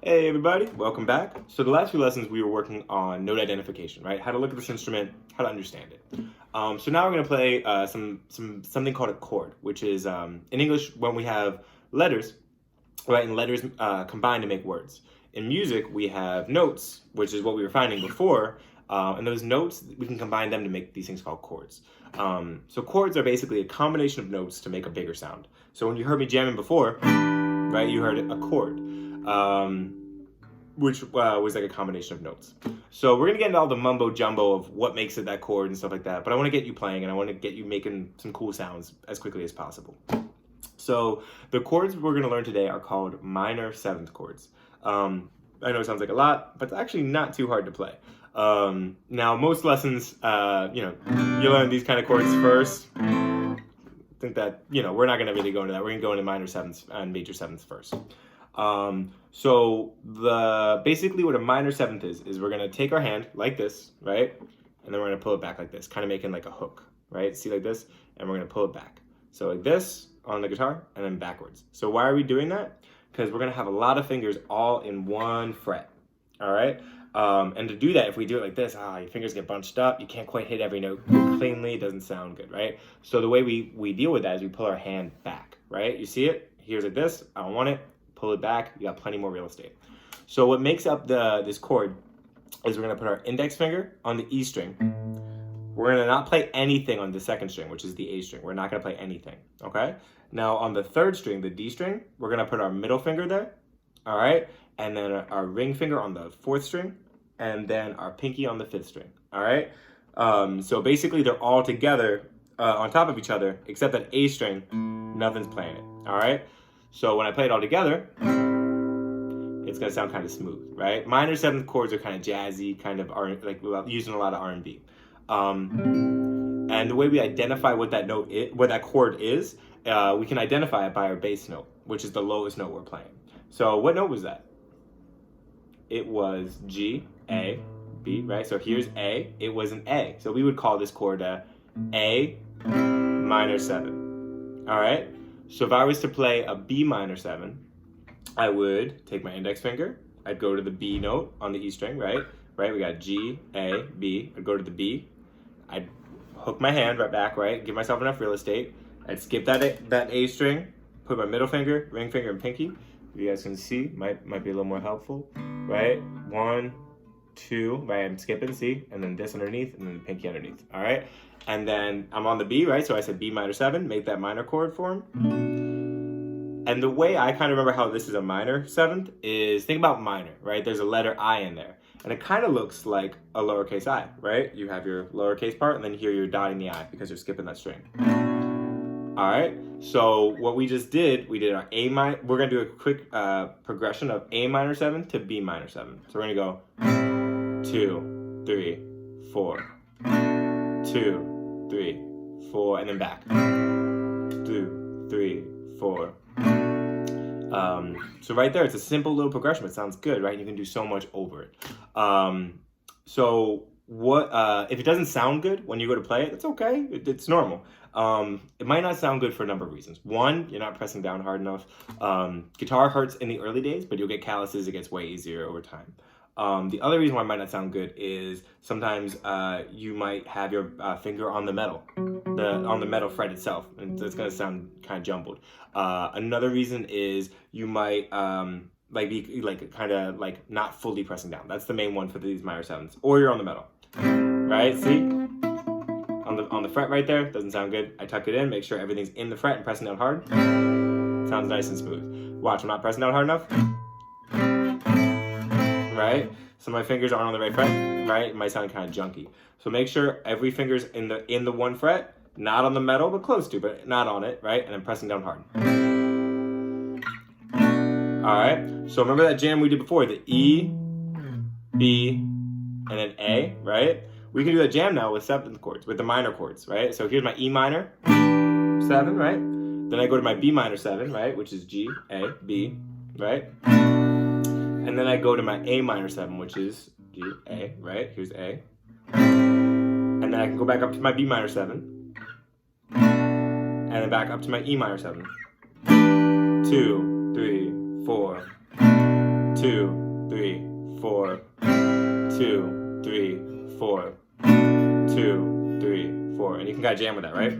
Hey everybody, welcome back. So the last few lessons we were working on note identification, right? How to look at this instrument, how to understand it. So now we're going to play something called a chord, which is in English when we have letters, right? And letters combine to make words. In music, we have notes, which is what we were finding before, and those notes we can combine them to make these things called chords. So chords are basically a combination of notes to make a bigger sound. So when you heard me jamming before, right, you heard a chord. Which was like a combination of notes. So we're gonna get into all the mumbo jumbo of what makes it that chord and stuff like that, but I wanna get you playing and I wanna get you making some cool sounds as quickly as possible. So the chords we're gonna learn today are called minor seventh chords. I know it sounds like a lot, but it's actually not too hard to play. Now most lessons, you learn these kind of chords first. I think that, we're not gonna really go into that. We're gonna go into minor sevenths and major sevenths first. So basically what a minor seventh is we're gonna take our hand like this, right? And then we're gonna pull it back like this, kind of making like a hook, right? See, like this, and we're gonna pull it back. So like this on the guitar and then backwards. So why are we doing that? Because we're gonna have a lot of fingers all in one fret, all right? And to do that, if we do it like this, your fingers get bunched up, you can't quite hit every note cleanly, it doesn't sound good, right? So the way we deal with that is we pull our hand back, right? You see it? Here's like this, I don't want it. Pull it back, you got plenty more real estate. So what makes up this chord is we're gonna put our index finger on the E string. We're gonna not play anything on the second string, which is the A string. We're not gonna play anything, okay? Now on the third string, the D string, we're gonna put our middle finger there, all right? And then our ring finger on the fourth string, and then our pinky on the fifth string, all right? So basically they're all together on top of each other, except that A string, nothing's playing it, all right? So when I play it all together, it's gonna sound kind of smooth, right? Minor seventh chords are kind of jazzy, kind of like using a lot of R&B. And the way we identify what that note is, what that chord is, we can identify it by our bass note, which is the lowest note we're playing. So what note was that? It was G, A, B, right? So here's A, it was an A. So we would call this chord a minor seven, all right? So if I was to play a B minor 7, I would take my index finger, I'd go to the B note on the E string, right? Right, we got G, A, B, I'd go to the B, I'd hook my hand right back, right? Give myself enough real estate, I'd skip that A string, put my middle finger, ring finger, and pinky. If you guys can see, might be a little more helpful, right? 1, 2, right, I'm skipping, see? And then this underneath, and then the pinky underneath, all right? And then I'm on the B, right? So I said B minor 7, make that minor chord form. And the way I kind of remember how this is a minor seventh is, think about minor, right? There's a letter I in there. And it kind of looks like a lowercase I, right? You have your lowercase part, and then here you're dotting the I because you're skipping that string. All right, so what we just did, we did our A minor, we're gonna do a quick progression of A minor 7 to B minor 7. So we're gonna go 2, 3, 4, 2, 3, 4, and then back. 2, 3, 4. So right there, it's a simple little progression, but it sounds good, right? You can do so much over it. So what if it doesn't sound good when you go to play it? It's okay, it's normal. It might not sound good for a number of reasons. One, you're not pressing down hard enough. Guitar hurts in the early days, but you'll get calluses, it gets way easier over time. The other reason why it might not sound good is sometimes you might have your finger on the metal, on the metal fret itself, and it's going to sound kind of jumbled. Another reason is you might be kind of not fully pressing down. That's the main one for these minor sevenths. Or you're on the metal, right? See, on the fret right there, doesn't sound good. I tuck it in, make sure everything's in the fret and pressing down hard. Sounds nice and smooth. Watch, I'm not pressing down hard enough. Right? So my fingers aren't on the right fret, right? It might sound kind of junky. So make sure every finger's in the one fret, not on the metal, but close to, but not on it, right? And I'm pressing down hard. All right. So remember that jam we did before, the E, B, and then A, right? We can do that jam now with seventh chords, with the minor chords, right? So here's my E minor 7, right? Then I go to my B minor 7, right? Which is G, A, B, right? And then I go to my A minor 7, which is G, A, right? Here's A. And then I can go back up to my B minor 7. And then back up to my E minor 7. 2, 3, 4. 2, 3, 4, 2, 3, 4, 2, 3, 4. And you can kind of jam with that, right?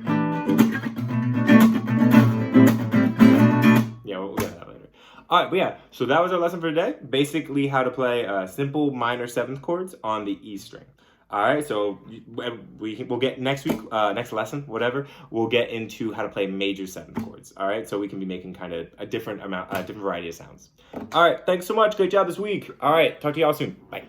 Yeah, we'll get that later. All right, but yeah, so that was our lesson for today. Basically, how to play simple minor seventh chords on the E string. All right, so we'll get next week, next lesson, whatever. We'll get into how to play major seventh chords. All right, so we can be making kind of a different variety of sounds. All right, thanks so much. Great job this week. All right, talk to y'all soon. Bye.